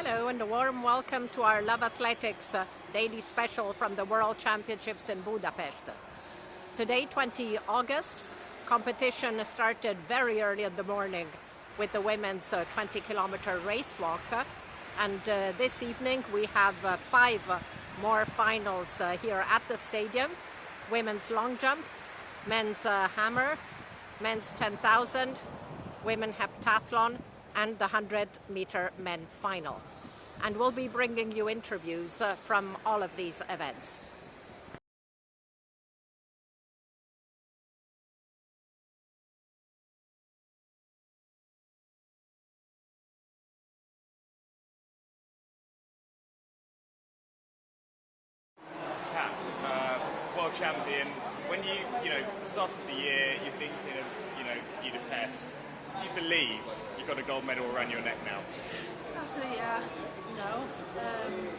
Hello and a warm welcome to our Love Athletics daily special from the World Championships in Budapest. Today, 20 August, competition started very early in the morning with the women's 20-kilometer race walk. And this evening we have 5 more finals here at the stadium. Women's long jump, men's hammer, men's 10,000, women heptathlon, and the 100-meter men final. And we'll be bringing you interviews from all of these events. Kat, world champion. When you start of the year, you're thinking of, Budapest. You believe you've got a gold medal around your neck now? Start of the year, no.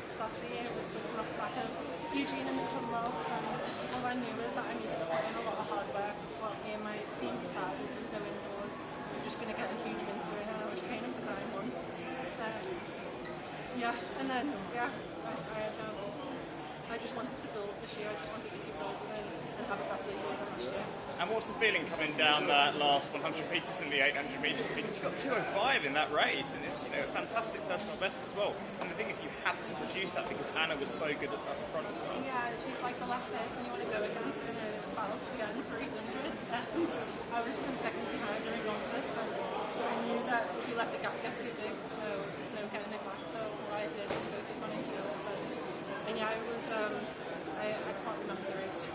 Start of the year was looking off the back of Eugene and the Commonwealths, and all I knew was that I needed to put in a lot of hard work. It's what me and my team decided. There's no indoors. We're just going to get a huge winter in, and I was training for 9 months. I just wanted to build this year. I just wanted to keep building and have a better year than last year. And what's the feeling coming down that last 100 metres and the 800 metres? Because you got 2:05 in that race, and it's a fantastic personal best as well. And the thing is, you had to produce that because Anna was so good up front as well. Yeah, she's like the last person you want to go against in a battle to the end for 800. I was 10 seconds behind her in gauntlet, so I knew that if you let the gap get too big, there's no getting it back. So what I did was focus on it heels, and yeah, it was. I can't remember the race.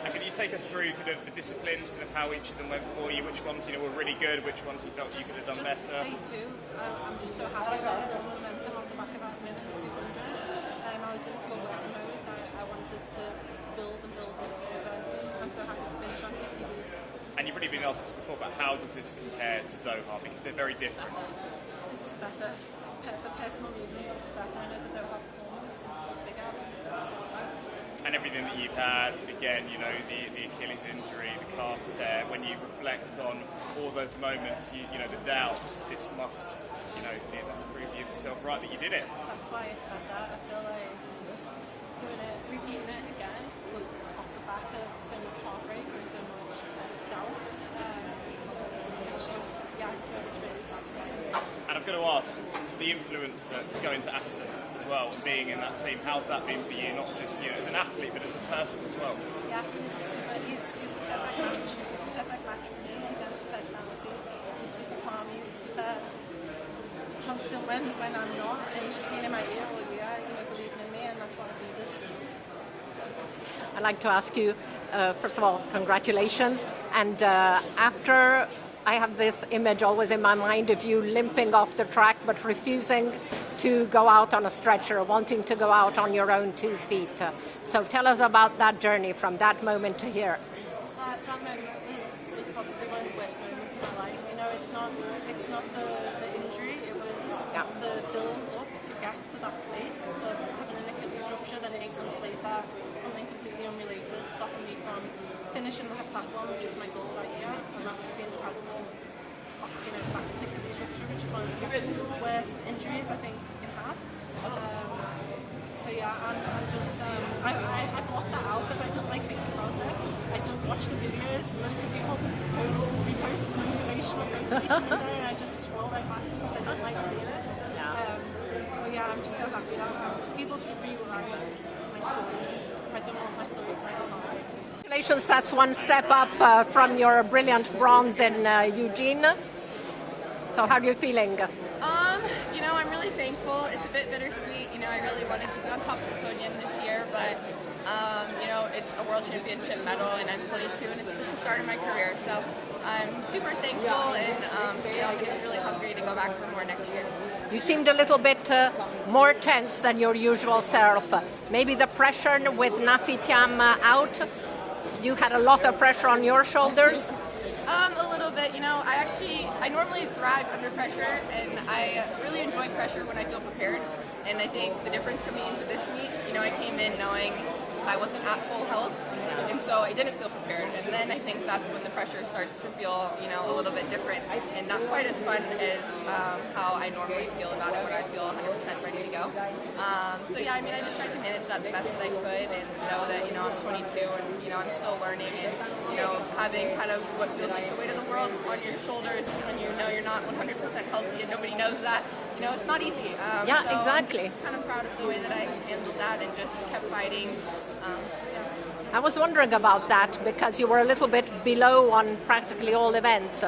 And can you take us through kind of the disciplines, kind of how each of them went for you? Which ones were really good? Which ones you felt you could have done better? Day 2, I'm just so happy that I got momentum off the back of that minute at 200. I was in full work mode. I wanted to build and build and build. I'm so happy to finish on 2 PBs. And you've really been asked this before, but how does this compare to Doha? Because they're very different. This is better. For personal reasons, this is better. I know the Doha performance is bigger, but this is so better. And everything that you've had, again, the Achilles injury, the calf tear, when you reflect on all those moments, the doubts, this must, that's prove yourself right that you did it. That's why it's better. I feel like repeating it again, but off the back of so much heartbreak and so much doubt. It's really satisfying. And I've got to ask, the influence that going to Aston as well, being in that team, how's that been for you? Not just as an athlete, but as a person as well. Yeah, he's the perfect match. He's the perfect match for me in terms of personality. He's super calm. He's confident when I'm not, and he's just been in my ear all year, believing in me, and that's what I needed. I'd like to ask you, first of all, congratulations. And after, I have this image always in my mind of you limping off the track but refusing to go out on a stretcher, wanting to go out on your own 2 feet. So tell us about that journey from that moment to here. That moment was probably one of the worst moments in my life. It's not the injury, it was the build up to get to that place of having an Achilles rupture, then 8 months later, something completely unrelated, stopping me from finishing the heptathlon, which was my goal that year, and that would have been incredible. That Achilles rupture, which is one of the worst injuries I think you can have. So yeah, I'm just I blocked that out because I don't like thinking about it. I don't watch the videos. Loads of people repost motivational and I just scroll right past it because I don't like seeing it. But yeah, I'm just so happy that I'm able to rewrite my story. I don't want my story to end up. Congratulations, that's one step up from your brilliant bronze in Eugene. So how are you feeling? I'm really thankful. It's a bit bittersweet. I really wanted to be on top of the podium this year, but it's a world championship medal, and I'm 22, and it's just the start of my career. So I'm super thankful, and I'm really hungry to go back for more next year. You seemed a little bit more tense than your usual self. Maybe the pressure with Nafi Thiam out. You had a lot of pressure on your shoulders. A little bit. I normally thrive under pressure, and I really enjoy pressure when I feel prepared. And I think the difference coming into this meet, I came in knowing I wasn't at full health, and so I didn't feel prepared. prepared. And then I think that's when the pressure starts to feel, a little bit different and not quite as fun as how I normally feel about it when I feel 100% ready to go. So yeah, I just tried to manage that the best that I could and know that, I'm 22 and, I'm still learning and, having kind of what feels like the weight of the world on your shoulders when you know you're not 100% healthy and nobody knows that. It's not easy. Yeah, so exactly. I'm kind of proud of the way that I handled that and just kept fighting. So yeah. I was wondering about that because you were a little bit below on practically all events.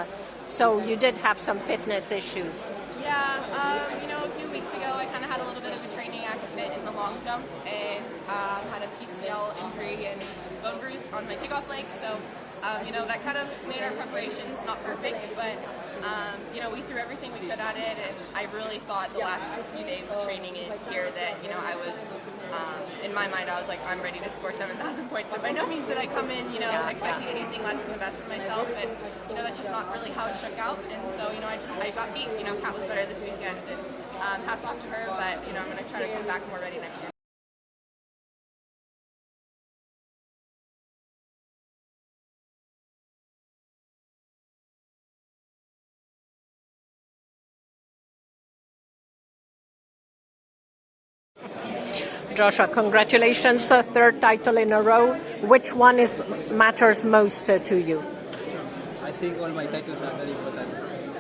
So you did have some fitness issues. Yeah, a few weeks ago I kind of had a little bit of a training accident in the long jump and had a PCL injury and bone bruise on my takeoff leg. So, that kind of made our preparations not perfect, but, we threw everything we could at it, and I really thought the last few days of training in here that, I was, in my mind, I was like, I'm ready to score 7,000 points. So by no means did I come in, expecting anything less than the best for myself, and, that's just not really how it shook out, and so, I got beat. Kat was better this weekend, and hats off to her, but, I'm going to try to come back more ready next year. Joshua, congratulations, third title in a row. Which one matters most to you? I think all my titles are very important,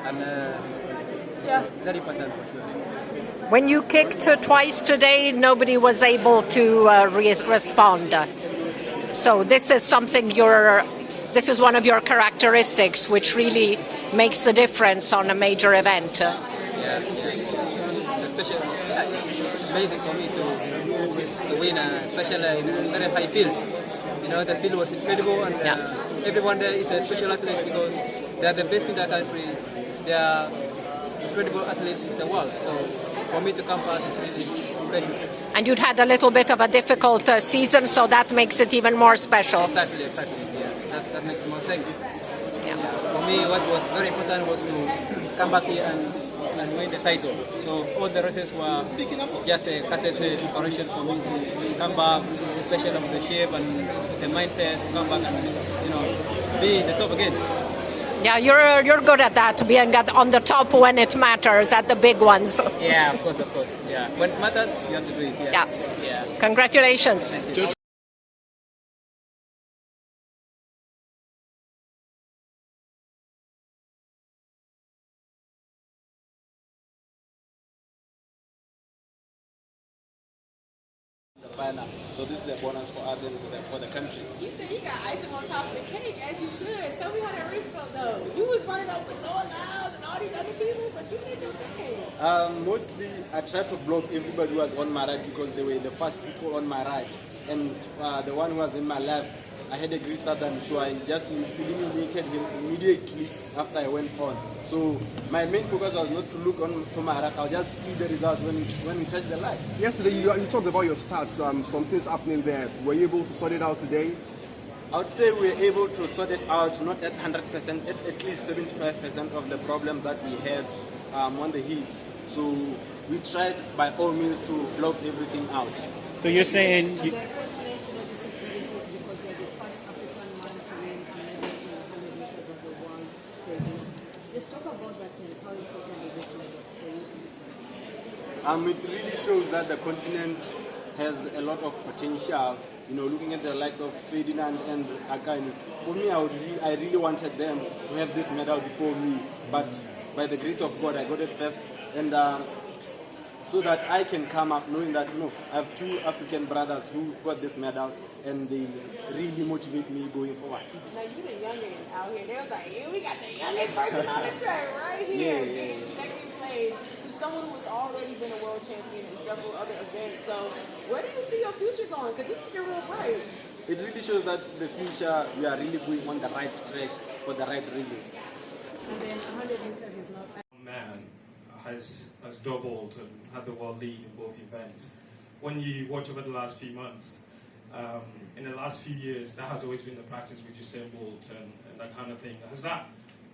and very important for sure. When you kicked twice today, nobody was able to respond. So this is something this is one of your characteristics, which really makes the difference on a major event. Yeah, it's especially amazing for me to win, especially in a very high field. The field was incredible, and everyone there is a special athlete because they are the best in the country. They are incredible athletes in the world. So for me to come past is really special. And you'd had a little bit of a difficult season, so that makes it even more special. Exactly. Yeah, that makes more sense. Yeah. For me, what was very important was to come back here and win the title. So all the races were just a courtesy preparation for me to come back, especially of the shape and the mindset to come back and be in the top again. Yeah, you're good at that, being on the top when it matters, at the big ones. Yeah, of course. Yeah, when it matters, you have to do it. Yeah. Congratulations. Final. So this is a bonus for us and for the country. You said you got icing on top of the cake, as you should. Tell me how that race felt, though. You was running up with Noah Lyles and all these other people, but you did your thing. Mostly, I tried to block everybody who was on my right because they were the first people on my right. And the one who was in my left, I had a great start, and so I just eliminated him immediately after I went on. So my main focus was not to look on to my right, I'll just see the results when we touch the line. Yesterday, you talked about your stats, some things happening there. Were you able to sort it out today? I would say we were able to sort it out, not at 100%, at least 75% of the problem that we had on the heats. So we tried by all means to block everything out. So you're saying... Just talk about that and how it was at this level for you. It really shows that the continent has a lot of potential. Looking at the likes of Ferdinand and Akani. For me, I really wanted them to have this medal before me, but by the grace of God, I got it first, and so that I can come up knowing that I have two African brothers who got this medal, and they really motivate me going forward. Now you the youngins out here. They was like, yeah, we got the youngest person on the track right here. Yeah. Second place. Someone who's already been a world champion in several other events. So where do you see your future going? Because this is your real bright. It really shows that the future, we are really going on the right track for the right reasons. And then 100 meters is not... Man has doubled and had the world lead in both events. When you watch over the last few months, in the last few years, that has always been the practice with Usain Bolt and that kind of thing.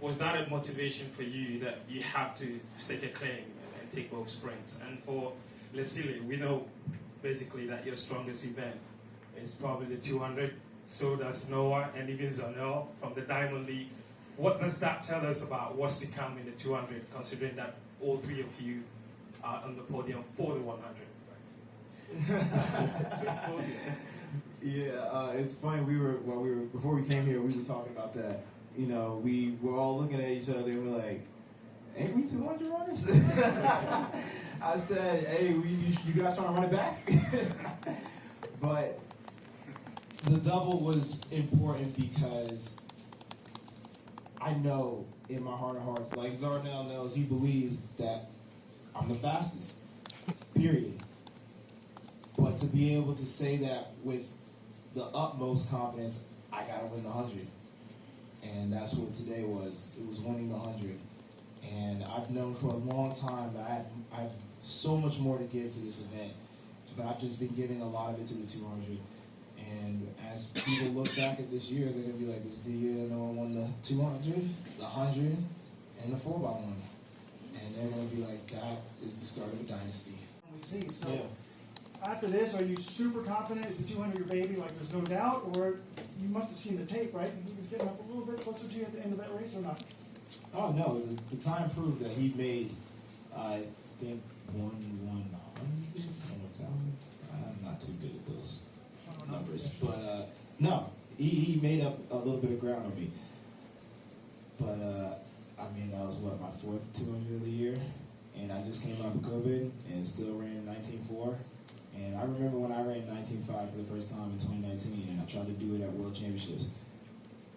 Was that a motivation for you that you have to stake a claim and take both sprints? And for Leslie, we know basically that your strongest event is probably the 200. so does Noah and even Zonel from the Diamond League. What does that tell us about what's to come in the 200, considering that all three of you are on the podium for the 100? Yeah, it's funny. Before we came here, we were talking about that. You know, we were all looking at each other and we're like, "Ain't we 200 runners?" I said, "Hey, you guys trying to run it back?" But the double was important because I know in my heart of hearts, like Zarnell knows, he believes that I'm the fastest. Period. But to be able to say that with the utmost confidence, I gotta win the 100. And that's what today was. It was winning the 100. And I've known for a long time that I have so much more to give to this event. But I've just been giving a lot of it to the 200. And as people look back at this year, they're gonna be like, this is the year that no one won the 200, the 100, and the 4x1. And they're gonna be like, that is the start of a dynasty. We see. So Yeah. after this, are you super confident? Is the 200 your baby? Like there's no doubt? Or you must have seen the tape, right? And he was getting up a little bit closer to you at the end of that race or not? Oh no, the time proved that he made, I think, 1/100. I'm not too good at those numbers, but no, he made up a little bit of ground on me. But I mean, that was what, my 4th 200 of the year, and I just came out of COVID and still ran 19.4. And I remember when I ran 19.5 for the first time in 2019, and I tried to do it at World Championships.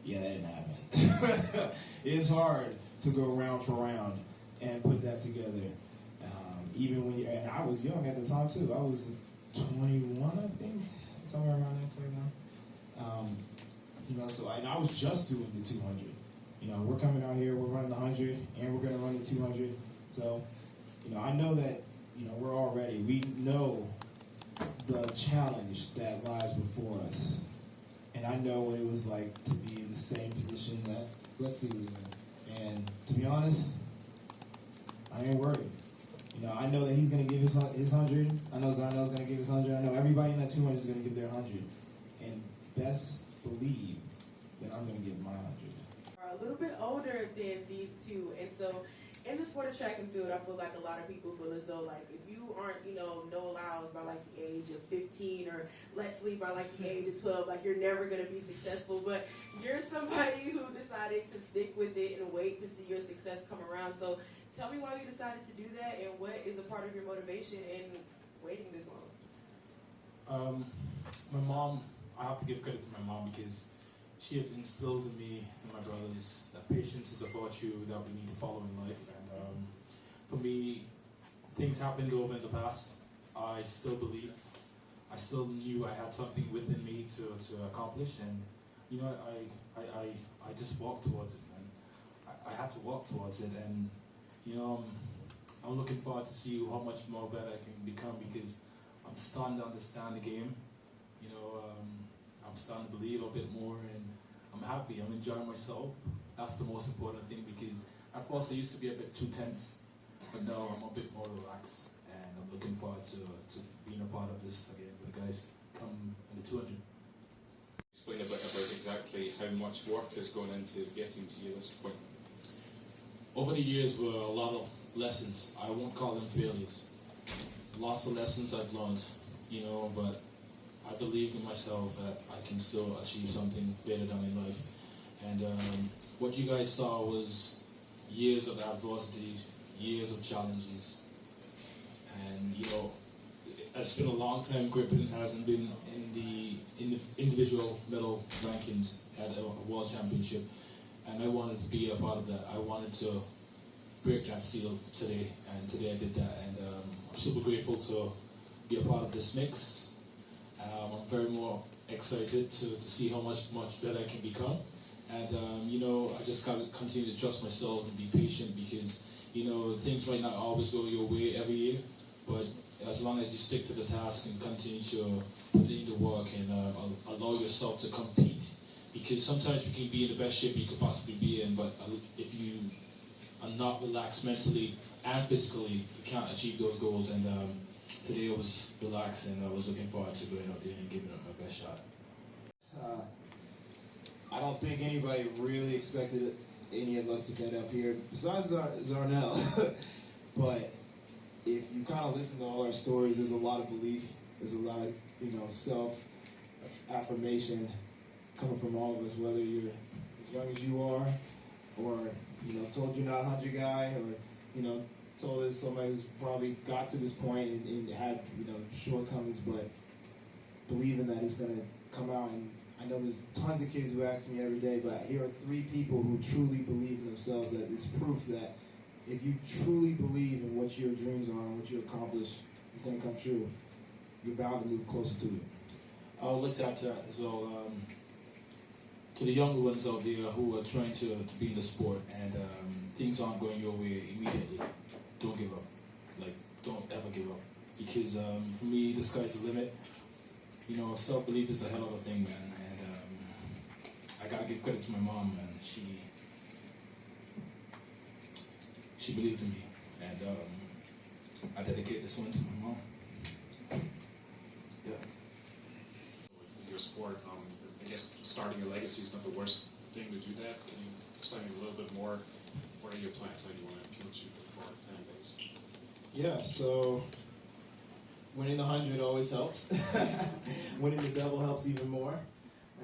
Yeah, that didn't happen. It's hard to go round for round and put that together. Even when and I was young at the time too. I was 21, I think, somewhere around there, 21. You know, so I was just doing the 200. You know, we're coming out here, we're running the 100, and we're going to run the 200. So, you know, I know that, you know, we're all ready. We know the challenge that lies before us. And I know what it was like to be in the same position that Bletchley was in. And to be honest, I ain't worried. You know, I know that he's going to give his 100. I know Zarnell's going to give his 100. I know everybody in that 200 is going to give their 100. And best believe that I'm going to give my 100. Are a little bit older than these two, and so in the sport of track and field, I feel like a lot of people feel as though like if you aren't, you know, Noah Lyles by like the age of 15 or Bletchley by like the age of 12, like you're never going to be successful. But you're somebody who decided to stick with it and wait to see your success come around. So tell me why you decided to do that, and what is a part of your motivation in waiting this long? My mom, I have to give credit to my mom because she has instilled in me and my brothers that patience is a virtue that we need to follow in life. And for me, things happened over in the past. I still believe, I still knew I had something within me to accomplish, and you know, I just walked towards it, man. I had to walk towards it, and you know, I'm looking forward to see how much more better I can become because I'm starting to understand the game. You know, I'm starting to believe a bit more, and I'm happy. I'm enjoying myself. That's the most important thing because at first I used to be a bit too tense, but now I'm a bit more relaxed, and I'm looking forward to being a part of this again with the guys come in the 200. Explain a bit about exactly how much work has gone into getting to you this point. Over the years were a lot of lessons. I won't call them failures. Lots of lessons I've learned, you know, but I believed in myself that I can still achieve something better than in life. And what you guys saw was years of adversity, years of challenges. And, you know, it's been a long time Griffin hasn't been in the individual medal rankings at a world championship. And I wanted to be a part of that. I wanted to break that seal today, and today I did that. And I'm super grateful to be a part of this mix. I'm very more excited to see how much better I can become. And, you know, I just got to continue to trust myself and be patient because, you know, things might not always go your way every year, but as long as you stick to the task and continue to put in the work and allow yourself to compete, because sometimes you can be in the best shape you could possibly be in, but if you are not relaxed mentally and physically, you can't achieve those goals. And today I was relaxed, and I was looking forward to going out there and giving it my best shot. I don't think anybody really expected any of us to get up here, besides Zarnell. But if you kind of listen to all our stories, there's a lot of belief, there's a lot of, self-affirmation coming from all of us, whether you're as young as you are, or, told you're not a 100 guy, or, told us somebody who's probably got to this point and had, shortcomings, but believing that it's going to come out. And I know there's tons of kids who ask me every day, but here are 3 people who truly believe in themselves, that it's proof that if you truly believe in what your dreams are and what you accomplish is going to come true, you're bound to move closer to it. I would like to add to that as well, to the younger ones out there who are trying to be in the sport and things aren't going your way immediately. Don't give up. Don't ever give up. Because for me, the sky's the limit. Self-belief is a hell of a thing, man. And I gotta give credit to my mom, and she believed in me. And I dedicate this one to my mom. Yeah. With your sport, I guess starting a legacy is not the worst thing to do that. Can you explain a little bit more? What are your plans? How do you want to appeal to the core fan base? Yeah, so winning the 100 always helps. Winning the double helps even more.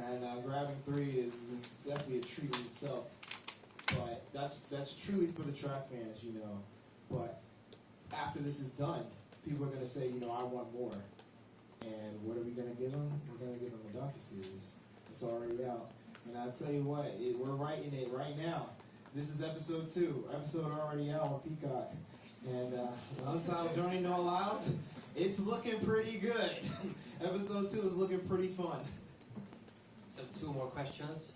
And grabbing 3 is definitely a treat in itself. But that's truly for the track fans, But after this is done, people are going to say, I want more. And what are we going to give them? We're going to give them a docuseries. It's already out. And I'll tell you what, we're writing it right now. This is episode 2. Episode already out on Peacock. And Untitled Journey No Allows. It's looking pretty good. Episode 2 is looking pretty fun. So 2 more questions.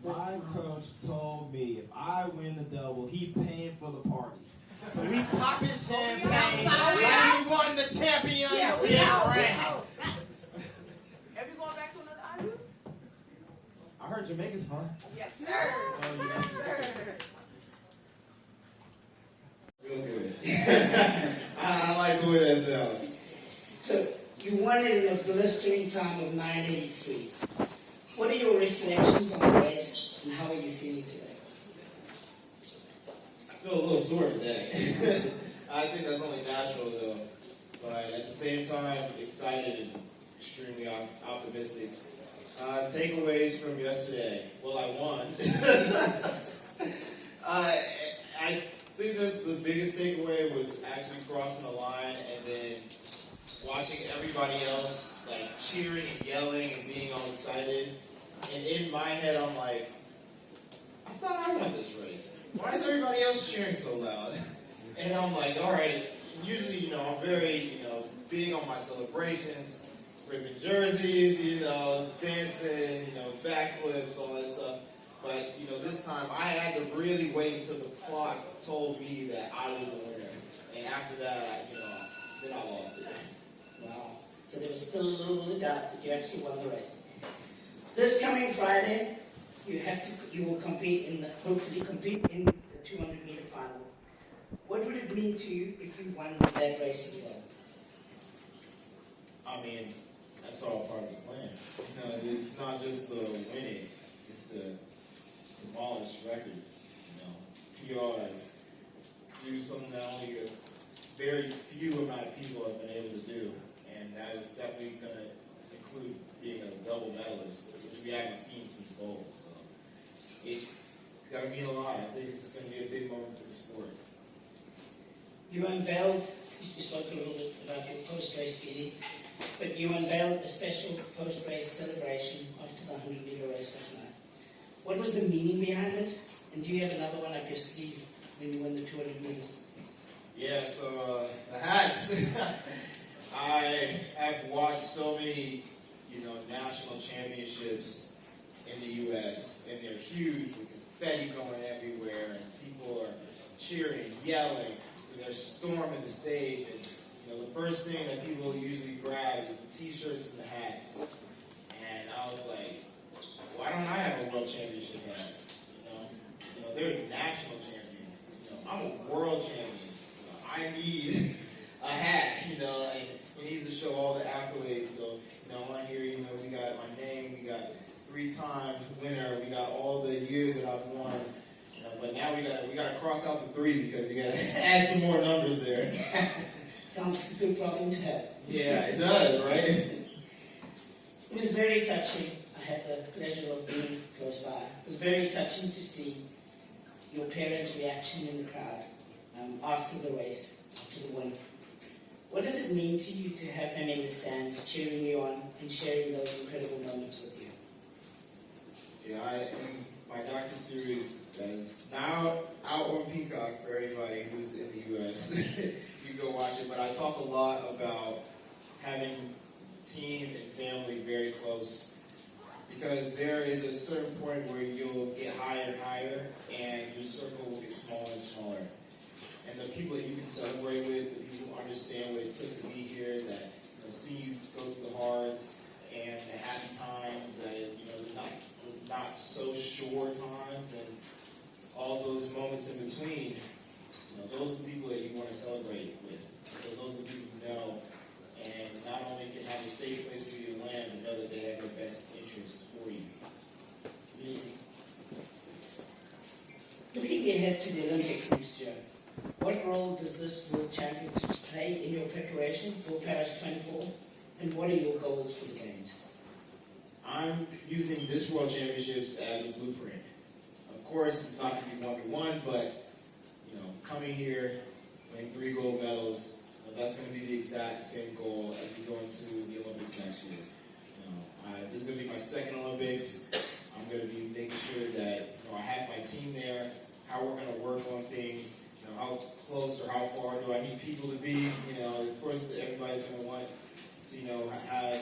My coach told me if I win the double, he paying for the party. So we popping champagne like we won the championship. Yeah, we out. Are we going back to another island? I heard Jamaica's fun. Yes, sir. Oh, yes, sir. Real good. I like the way that sounds. So you won it in a blistering time of 9:83. What are your reflections on the race, and how are you feeling today? I feel a little sore today. I think that's only natural though. But at the same time, excited and extremely optimistic. Takeaways from yesterday. Well, I won. I think the biggest takeaway was actually crossing the line and then watching everybody else cheering and yelling and being all excited. And in my head, I'm like, I thought I won this race. Why is everybody else cheering so loud? And I'm like, all right. Usually, I'm very, big on my celebrations, ripping jerseys, dancing, backflips, all that stuff. But, this time I had to really wait until the clock told me that I was the winner. And after that, then I lost it. Wow. So there was still a little bit of doubt that you actually won the race. This coming Friday, you will hopefully compete in the 200-meter final. What would it mean to you if you won that race as well? I mean, that's all part of the plan. It's not just to win it, it's to demolish records, PRs, do something that only a very few amount of people have been able to do. And that is definitely going to include being a double medalist, which we haven't seen since Bowl. So it's going to mean a lot. I think it's going to be a big moment for the sport. You spoke a little bit about your post-race feeling, but you unveiled a special post-race celebration after the 100-meter race last night. What was the meaning behind this? And do you have another one up your sleeve when you win the 200 meters? Yeah, so the hats. I have watched so many, national championships in the U.S. and they're huge with confetti going everywhere and people are cheering, yelling, and they're storming the stage. And the first thing that people usually grab is the T-shirts and the hats. And I was like, why don't I have a world championship hat? They're a national champion. I'm a world champion. I need a hat, and it needs to show all the accolades. So, I want to hear, we got my name, we got 3-time winner. We got all the years that I've won. But now we gotta cross out the 3 because you gotta add some more numbers there. Sounds like a good problem to have. Yeah, it does, right? It was very touching. I had the pleasure of being close by. It was very touching to see your parents' reaction in the crowd after the race, after the win. What does it mean to you to have them in the stands, cheering you on and sharing those incredible moments with you? Yeah, my docu-series that is now out on Peacock for everybody who's in the U.S. You go watch it. But I talk a lot about having team and family very close, because there is a certain point where you'll get higher and higher, and your circle will get smaller and smaller. And the people that you can celebrate with, the people who understand what it took to be here, that see you go through the hards and the happy times, that the not so sure times, and all those moments in between. Those are the people that you want to celebrate with, because those are the people who know, and not only can have a safe place for you to land, but know that they have your best interests for you. Amazing. Looking ahead to the Olympics next year, what role does this World Championships play in your preparation for Paris 24, and what are your goals for the Games? I'm using this World Championships as a blueprint. Of course, it's not going to be 1v1, but coming here, winning 3 gold medals, that's going to be the exact same goal as we go into the Olympics next year. This is going to be my second Olympics. I'm going to be making sure that I have my team there, how we're going to work on things, how close or how far do I need people to be. Of course, everybody's going to want to have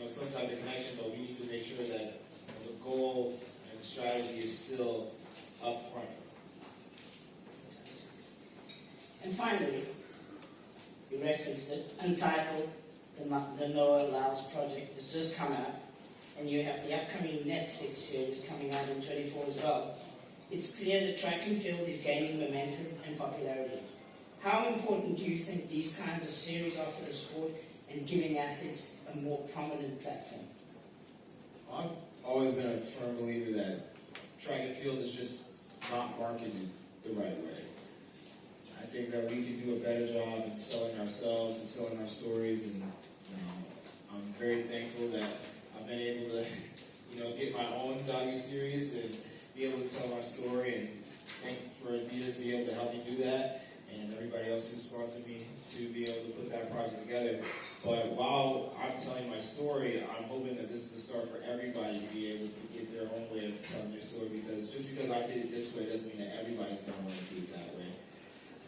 some type of connection, but we need to make sure that the goal and the strategy is still up front. And finally, you referenced it, Untitled, the Noah Lyles project has just come out, and you have the upcoming Netflix series coming out in 24 as well. It's clear that track and field is gaining momentum and popularity. How important do you think these kinds of series are for the sport and giving athletes a more prominent platform? I've always been a firm believer that track and field is just not marketed the right way. I think that we can do a better job in selling ourselves and selling our stories, and I'm very thankful that I've been able to, get my own docu-series and be able to tell my story, and thank for Adidas to be able to help me do that, and everybody else who sponsored me to be able to put that project together. But while I'm telling my story, I'm hoping that this is the start for everybody to be able to get their own way of telling their story, because just because I did it this way doesn't mean that everybody's going to want to do it that way.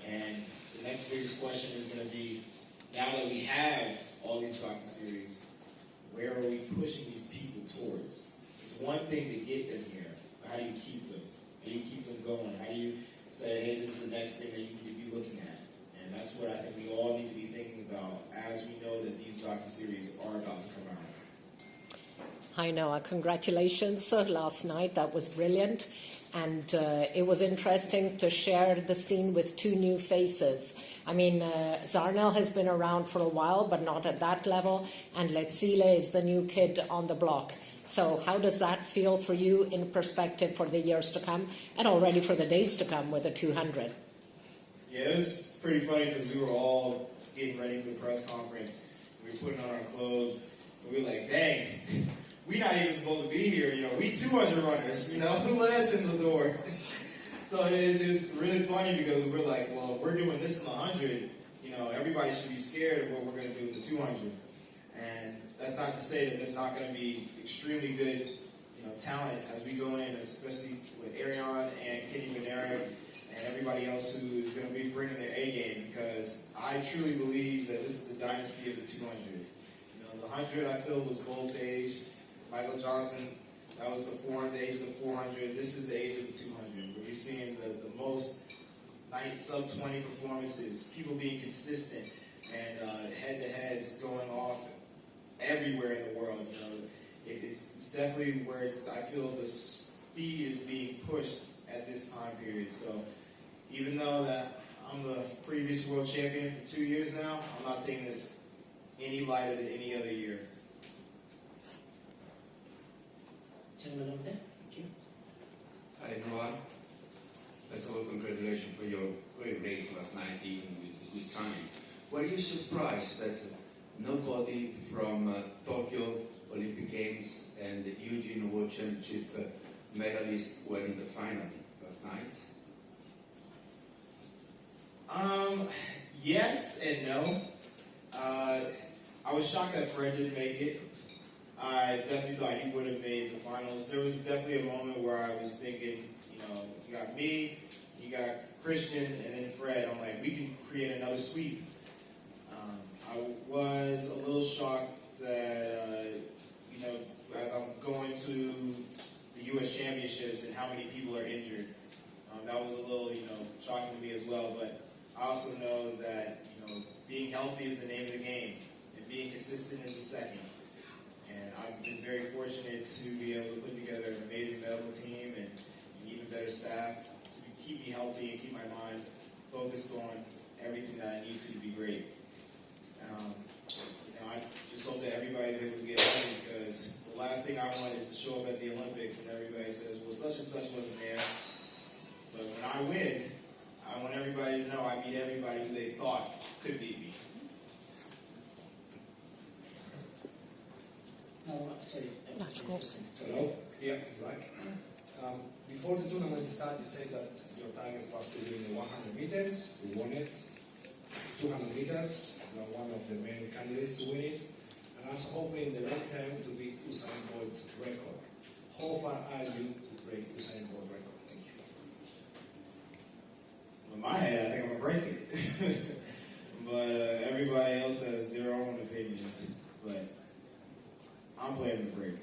And the next biggest question is going to be, now that we have all these docu-series, where are we pushing these people towards? It's one thing to get them here, but how do you keep them? How do you keep them going? How do you say, hey, this is the next thing that you need to be looking at? And that's what I think we all need to be thinking about as we know that these docu-series are about to come out. Hi, Noah. Congratulations last night. That was brilliant. And it was interesting to share the scene with 2 new faces. I mean, Zarnel has been around for a while, but not at that level. And Letsile is the new kid on the block. So how does that feel for you in perspective for the years to come and already for the days to come with the 200? Yeah, it was pretty funny because we were all getting ready for the press conference. We were putting on our clothes, and we were like, dang, we're not even supposed to be here. We 200 runners, who let us in the door? So it was really funny because we're like, well, if we're doing this in the 100, everybody should be scared of what we're going to do in the 200. And that's not to say that there's not going to be extremely good, talent as we go in, especially with Ariane and Kenny Benera and everybody else who is going to be bringing their A game, because I truly believe that this is the dynasty of the 200. The 100 I feel was Bolt's age. Michael Johnson, that was the age of the 400. This is the age of the 200, where you're seeing the most sub-20 performances, people being consistent, and head-to-heads going off everywhere in the world. It's definitely where I feel the speed is being pushed at this time period. So even though that I'm the previous world champion for 2 years now, I'm not taking this any lighter than any other year. Gentleman over there, thank you. Hi, Noah. First of all, congratulations for your great race last night, even with good time. Were you surprised that nobody from Tokyo Olympic Games and the Eugene World Championship medalists were in the final last night? Yes and no. I was shocked that Fred didn't make it. I definitely thought he would have made the finals. There was definitely a moment where I was thinking, you know, you got me, you got Christian, and then Fred. I'm like, we can create another sweep. I was a little shocked that, you know, as I'm going to the U.S. Championships and how many people are injured. That was a little, you know, shocking to me as well. But I also know that, you know, being healthy is the name of the game, and being consistent is the second. And I've been very fortunate to be able to put together an amazing medical team and even better staff to keep me healthy and keep my mind focused on everything that I need to be great. You know, I just hope that everybody's able to get home, because the last thing I want is to show up at the Olympics and everybody says, well, such and such wasn't there. But when I win, I want everybody to know I beat everybody who they thought could beat me. No, sorry. Hello? Yeah, right. Before the tournament started, you said that your target was to win the 100 meters. You won it. 200 meters. You are one of the main candidates to win it. And also hopefully in the long term to beat Usain Bolt's record. How far are you to break Usain Bolt's record? Thank you. In my head, I think I'm going to break it. But everybody else has their own opinions. But I'm planning to break it.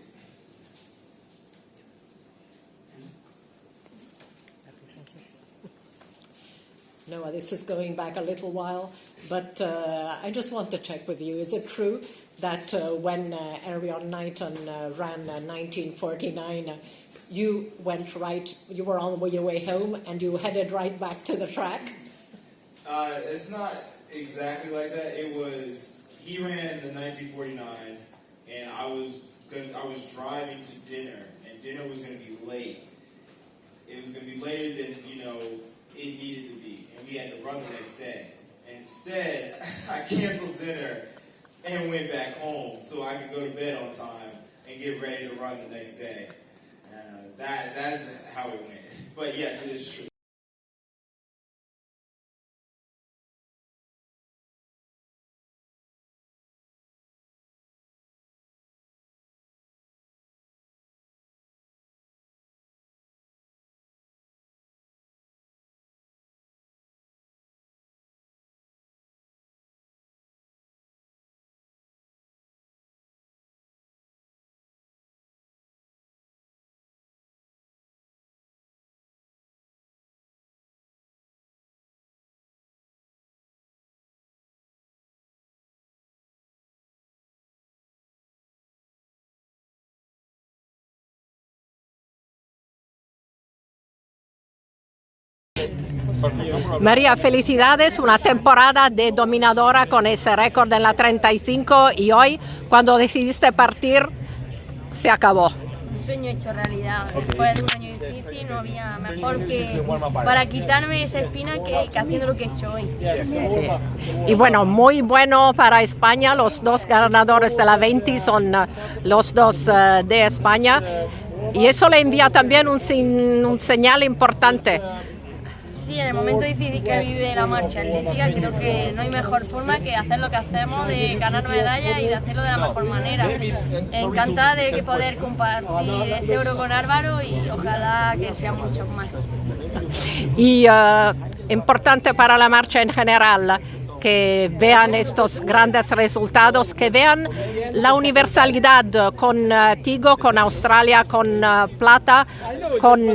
No, this is going back a little while, but I just want to check with you. Is it true that when Erriyon Knighton ran 1949, you were on your way home and you headed right back to the track? It's not exactly like that. It was, he ran the 1949, and I was driving to dinner, and dinner was going to be late. It was going to be later than, you know, it needed to be, and we had to run the next day. And instead, I canceled dinner and went back home so I could go to bed on time and get ready to run the next day. That is how it went. But yes, it is true. María, felicidades, una temporada de dominadora con ese récord en la 35 y hoy, cuando decidiste partir, se acabó. Un sueño hecho realidad. Después de un año difícil no había mejor que para quitarme esa espina que haciendo lo que he hecho hoy. Sí. Y bueno, muy bueno para España, los dos ganadores de la 20 son los dos de España y eso le envía también un señal importante. Sí, en el momento difícil que vive la marcha atlética creo que no hay mejor forma que hacer lo que hacemos, de ganar medallas y de hacerlo de la mejor manera. Encantada de poder compartir este oro con Álvaro y ojalá que sea mucho más. Y importante para la marcha en general, que vean estos grandes resultados, que vean la universalidad con Tigo, con Australia, con plata, con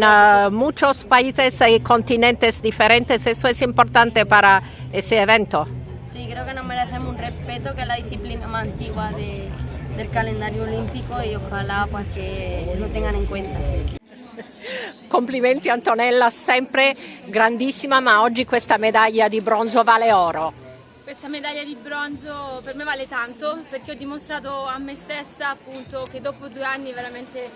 muchos países y continentes diferentes. Eso es importante para ese evento. Sí, creo que nos merecemos un respeto, que es la disciplina más antigua del calendario olímpico, y ojalá pues, que lo tengan en cuenta. Complimenti Antonella, sempre grandissima, ma oggi questa medaglia di bronzo vale oro. Questa medaglia di bronzo per me vale tanto, perché ho dimostrato a me stessa appunto che dopo 2 anni veramente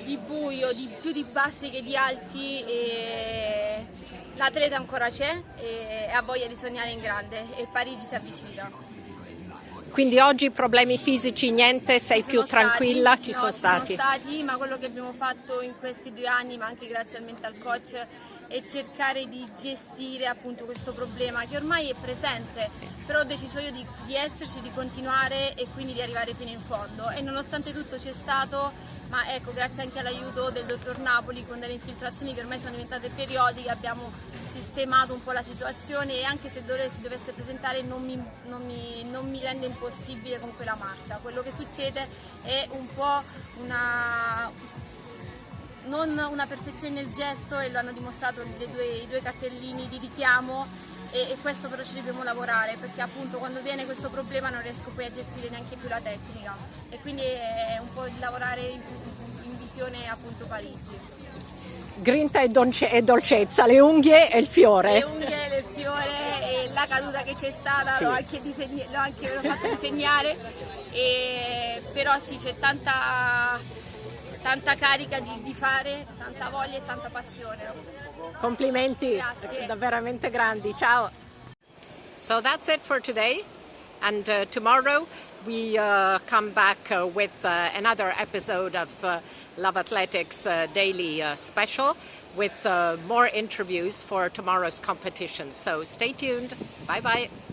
di buio, più di bassi che di alti, e l'atleta ancora c'è e ha voglia di sognare in grande e Parigi si avvicina. Quindi oggi problemi fisici niente, sei più tranquilla? Ci sono stati, ma quello che abbiamo fatto in questi 2 anni, ma anche grazie al mental coach, è cercare di gestire appunto questo problema che ormai è presente, però ho deciso io di esserci, di continuare e quindi di arrivare fino in fondo, e nonostante tutto c'è stato, ma ecco, grazie anche all'aiuto del dottor Napoli con delle infiltrazioni che ormai sono diventate periodiche, abbiamo sistemato un po' la situazione, e anche se si dovesse presentare non mi rende impossibile con quella marcia. Quello che succede è un po' non una perfezione nel gesto, e lo hanno dimostrato i due cartellini di richiamo, e questo però ci dobbiamo lavorare, perché appunto quando viene questo problema non riesco poi a gestire neanche più la tecnica, e quindi è un po' di lavorare in visione appunto Parigi. Grinta e dolcezza, le unghie e il fiore. Le unghie e il fiore e la caduta che c'è stata, sì. l'ho fatto disegnare, però sì, c'è tanta carica di fare, tanta voglia e tanta passione. Complimenti, Grazie. veramente grandi, ciao. So that's it for today, and tomorrow we come back with another episode of Love Athletics Daily Special with more interviews for tomorrow's competition. So stay tuned. Bye bye.